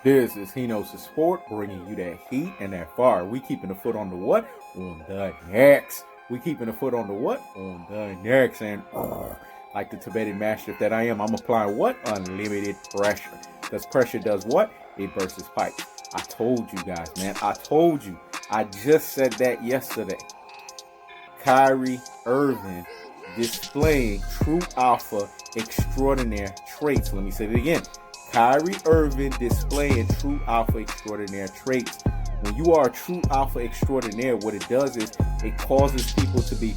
This is Hino's Sport, bringing you that heat and that fire. We keeping the foot on the what? On the necks. We keeping the foot on the what? On the necks. And like the Tibetan mastiff that I am, I'm applying what? Unlimited pressure. Because pressure does what? It bursts pipes. I told you guys, man. I told you. I just said that yesterday. Kyrie Irving displaying true alpha extraordinaire traits. Let me say it again. Kyrie Irving displaying true alpha extraordinaire traits. When you are a true alpha extraordinaire, what it does is it causes people to be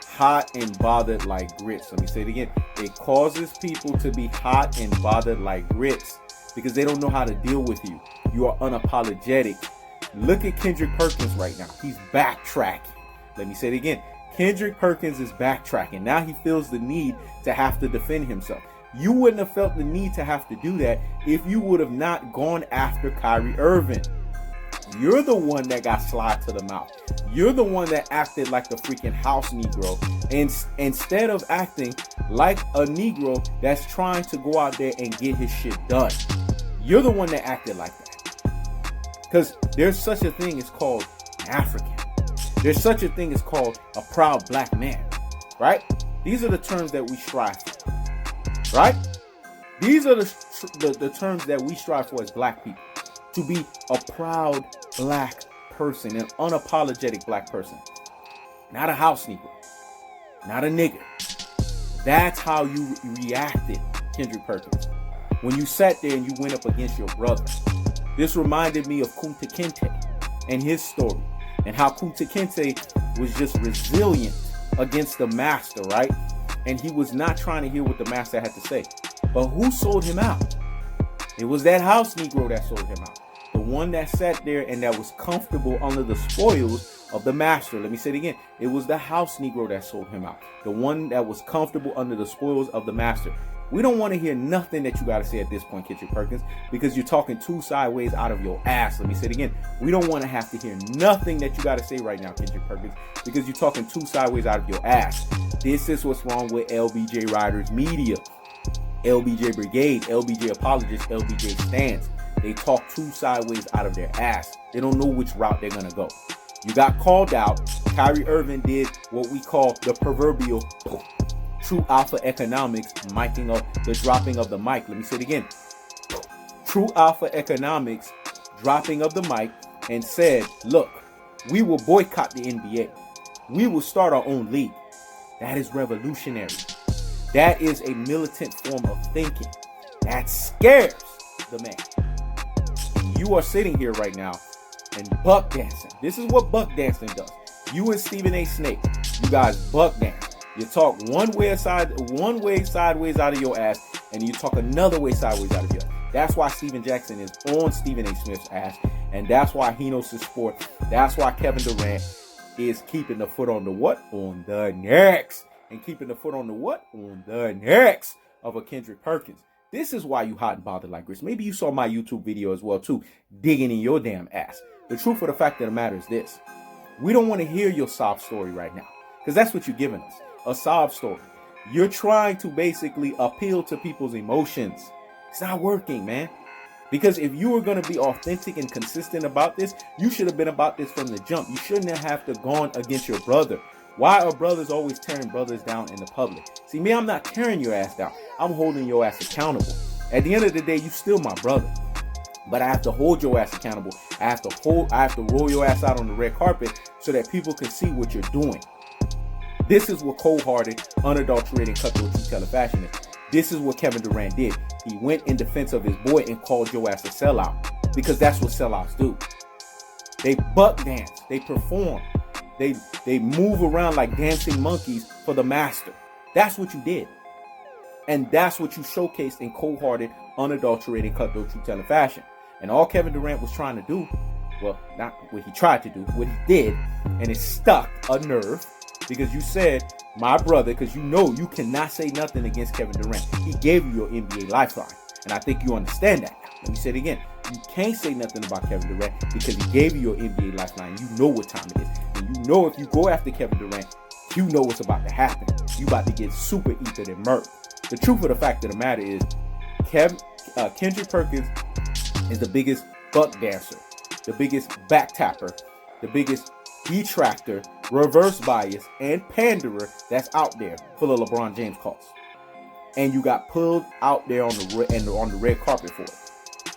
hot and bothered like grits. Let me say it again. It causes people to be hot and bothered like grits because they don't know how to deal with you. You are unapologetic. Look at Kendrick Perkins right now. He's backtracking. Let me say it again. Kendrick Perkins is backtracking. Now he feels the need to have to defend himself. You wouldn't have felt the need to have to do that if you would have not gone after Kyrie Irving. You're the one that got slide to the mouth. You're the one that acted like the freaking House Negro. And instead of acting like a Negro that's trying to go out there and get his shit done. You're the one that acted like that. Because there's such a thing as called African. There's such a thing as called a proud black man. Right? These are the terms that we strive for. Right? These are the terms that we strive for as black people. To be a proud black person, an unapologetic black person. Not a house Negro. Not a nigger. That's how you reacted, Kendrick Perkins. When you sat there and you went up against your brother. This reminded me of Kunta Kinte and his story. And how Kunta Kinte was just resilient against the master, right? And he was not trying to hear what the master had to say. But who sold him out? It was that house Negro that sold him out. The one that sat there and that was comfortable under the spoils of the master. Let me say it again. It was the house Negro that sold him out. The one that was comfortable under the spoils of the master. We don't want to hear nothing that you got to say at this point, Kendrick Perkins, because you're talking too sideways out of your ass. Let me say it again. We don't want to have to hear nothing that you got to say right now, Kendrick Perkins, because you're talking too sideways out of your ass. This is what's wrong with LBJ Riders Media, LBJ Brigade, LBJ Apologists, LBJ Stands. They talk too sideways out of their ass. They don't know which route they're going to go. You got called out. Kyrie Irving did what we call the proverbial true alpha economics, miking up the dropping of the mic. Let me say it again. True alpha economics, dropping of the mic, and said, look, we will boycott the NBA. We will start our own league. That is revolutionary. That is a militant form of thinking. That scares the man. You are sitting here right now and buck dancing. This is what buck dancing does. You and Stephen A. Snake, you guys buck dance. You talk one way sideways out of your ass, and you talk another way sideways out of your ass. That's why Steven Jackson is on Stephen A. Smith's ass, and that's why Hino's Sport. That's why Kevin Durant is keeping the foot on the what? On the necks. And keeping the foot on the what? On the necks of a Kendrick Perkins. This is why you hot and bothered like grits. Maybe you saw my YouTube video as well too, digging in your damn ass. The truth of the fact of the matter is this. We don't want to hear your sob story right now, because that's what you're giving us. A sob story. You're trying to basically appeal to people's emotions. It's not working, man. Because if you were going to be authentic and consistent about this, you should have been about this from the jump. You shouldn't have to gone against your brother. Why are brothers always tearing brothers down in the public? See, me, I'm not tearing your ass down. I'm holding your ass accountable. At the end of the day, you still my brother. But I have to hold your ass accountable. I have to roll your ass out on the red carpet so that people can see what you're doing. This is what cold-hearted, unadulterated, cutthroat, true-teller fashion is. This is what Kevin Durant did. He went in defense of his boy and called your ass a sellout, because that's what sellouts do. They buck dance. They perform. They move around like dancing monkeys for the master. That's what you did. And that's what you showcased in cold-hearted, unadulterated, cutthroat, true-teller fashion. And all Kevin Durant was trying to do, well, not what he tried to do, what he did, and it stuck a nerve. Because you said, my brother, because you know you cannot say nothing against Kevin Durant. He gave you your NBA lifeline. And I think you understand that now. Let me say it again. You can't say nothing about Kevin Durant because he gave you your NBA lifeline. You know what time it is. And you know if you go after Kevin Durant, you know what's about to happen. You about to get super ethered and murked. The truth of the fact of the matter is, Kendrick Perkins is the biggest buck dancer, the biggest back tapper, the biggest detractor, reverse bias, and panderer that's out there for the LeBron James cause. And you got pulled out there on the red carpet for it.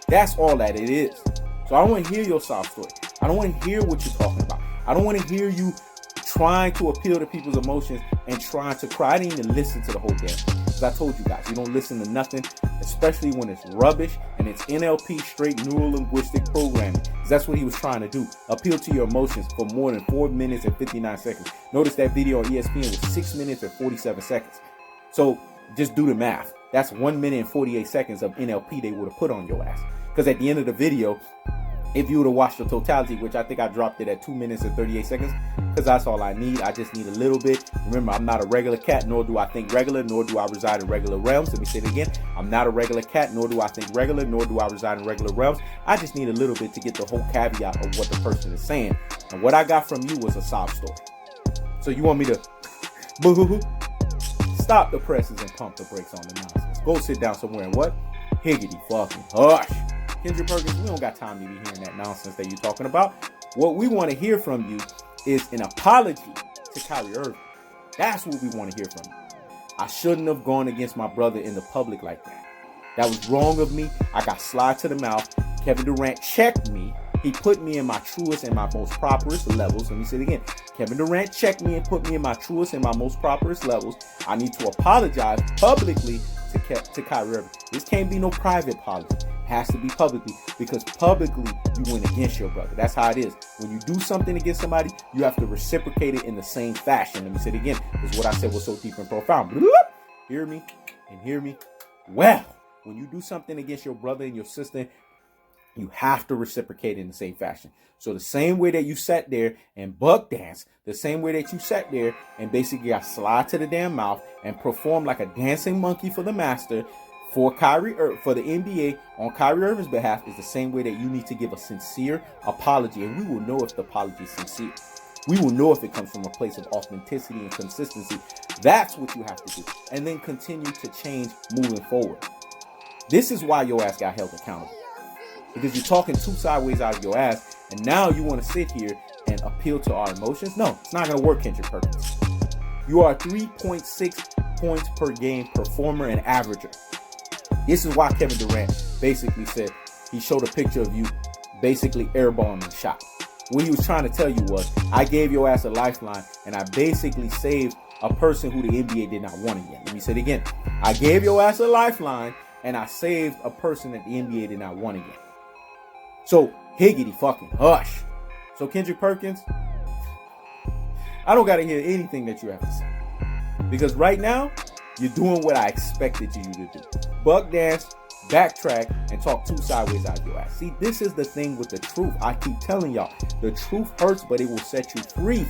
That's all that it is. So I don't want to hear your sob story. I don't want to hear what you're talking about. I don't want to hear you trying to appeal to people's emotions and trying to cry. I didn't even listen to the whole damn thing. Because I told you guys, you don't listen to nothing, especially when it's rubbish and it's NLP, straight neuro-linguistic programming. Because that's what he was trying to do. Appeal to your emotions for more than 4 minutes and 59 seconds. Notice that video on ESPN was 6 minutes and 47 seconds. So just do the math. That's 1 minute and 48 seconds of NLP they would have put on your ass. Because at the end of the video, if you would have watched the totality, which I think I dropped it at 2 minutes and 38 seconds, because that's all I need. I just need a little bit. Remember, I'm not a regular cat, nor do I think regular, nor do I reside in regular realms. Let me say it again. I'm not a regular cat, nor do I think regular, nor do I reside in regular realms. I just need a little bit to get the whole caveat of what the person is saying. And what I got from you was a sob story. So you want me to boo-hoo-hoo? Stop the presses and pump the brakes on the nonsense. Go sit down somewhere and what? Higgity fucking hush. Kendrick Perkins, we don't got time to be hearing that nonsense that you're talking about. What we want to hear from you is an apology to Kyrie Irving. That's what we want to hear from you. I shouldn't have gone against my brother in the public like that. That was wrong of me. I got slide to the mouth. Kevin Durant checked me. He put me in my truest and my most properest levels. Let me say it again. Kevin Durant checked me and put me in my truest and my most properest levels. I need to apologize publicly to Kyrie Irving. This can't be no private apology. Has to be publicly, because publicly you went against your brother. That's how it is. When you do something against somebody, you have to reciprocate it in the same fashion. Let me say it again, because what I said was so deep and profound. Hear me and hear me well. When you do something against your brother and your sister, you have to reciprocate in the same fashion. So the same way that you sat there and buck danced, the same way that you sat there and basically got slide to the damn mouth and performed like a dancing monkey for the master, for the NBA on Kyrie Irving's behalf, is the same way that you need to give a sincere apology. And we will know if the apology is sincere. We will know if it comes from a place of authenticity and consistency. That's what you have to do. And then continue to change moving forward. This is why your ass got held accountable. Because you're talking too sideways out of your ass. And now you want to sit here and appeal to our emotions? No, it's not going to work, Kendrick Perkins. You are a 3.6 points per game performer and averager. This is why Kevin Durant basically said, he showed a picture of you basically airballing the shot. What he was trying to tell you was, I gave your ass a lifeline and I basically saved a person who the NBA did not want again. Let me say it again. I gave your ass a lifeline and I saved a person that the NBA did not want again. So, higgity fucking hush. So, Kendrick Perkins, I don't got to hear anything that you have to say. Because right now, you're doing what I expected you to do. Buck dance, backtrack, and talk too sideways out of your ass. See, this is the thing with the truth. I keep telling y'all, the truth hurts, but it will set you free.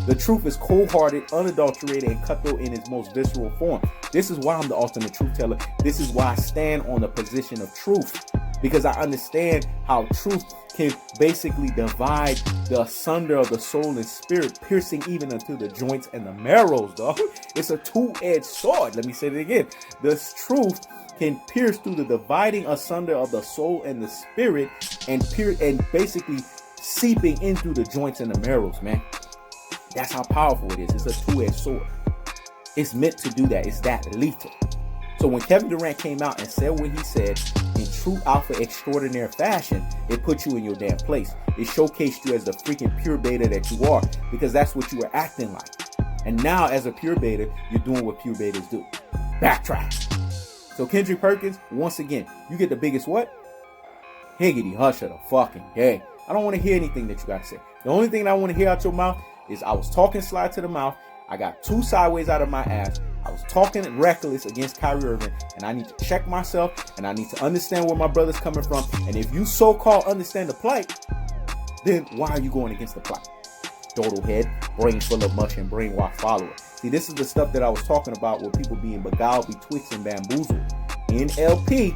The truth is cold-hearted, unadulterated, and cutthroat in its most visceral form. This is why I'm the ultimate truth teller. This is why I stand on the position of truth. Because I understand how truth can basically divide the asunder of the soul and spirit, piercing even into the joints and the marrows, dog. It's a two-edged sword. Let me say it again. This truth can pierce through the dividing asunder of the soul and the spirit and basically seeping in through the joints and the marrows, man. That's how powerful it is. It's a two-edged sword. It's meant to do that. It's that lethal. So when Kevin Durant came out and said what he said in true alpha extraordinaire fashion, it put you in your damn place. It showcased you as the freaking pure beta that you are, because that's what you were acting like. And now as a pure beta, you're doing what pure betas do. Backtrack. So Kendrick Perkins, once again, you get the biggest what? Higgity hush of the fucking day. I don't want to hear anything that you got to say. The only thing that I want to hear out your mouth is I was talking slide to the mouth. I got too sideways out of my ass. I was talking reckless against Kyrie Irving, and I need to check myself, and I need to understand where my brother's coming from. And if you so-called understand the plight, then why are you going against the plight? Dodo head, brain full of mush, and brainwash follower. See, this is the stuff that I was talking about with people being beguiled, betwixt, and bamboozled. NLP,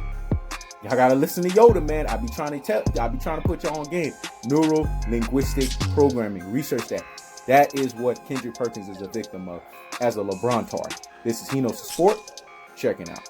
y'all gotta listen to Yoda, man. I be trying to put y'all on game. Neuro-linguistic programming. Research that. That is what Kendrick Perkins is a victim of as a LeBron tard. This is He Knows the Sport. Checking out.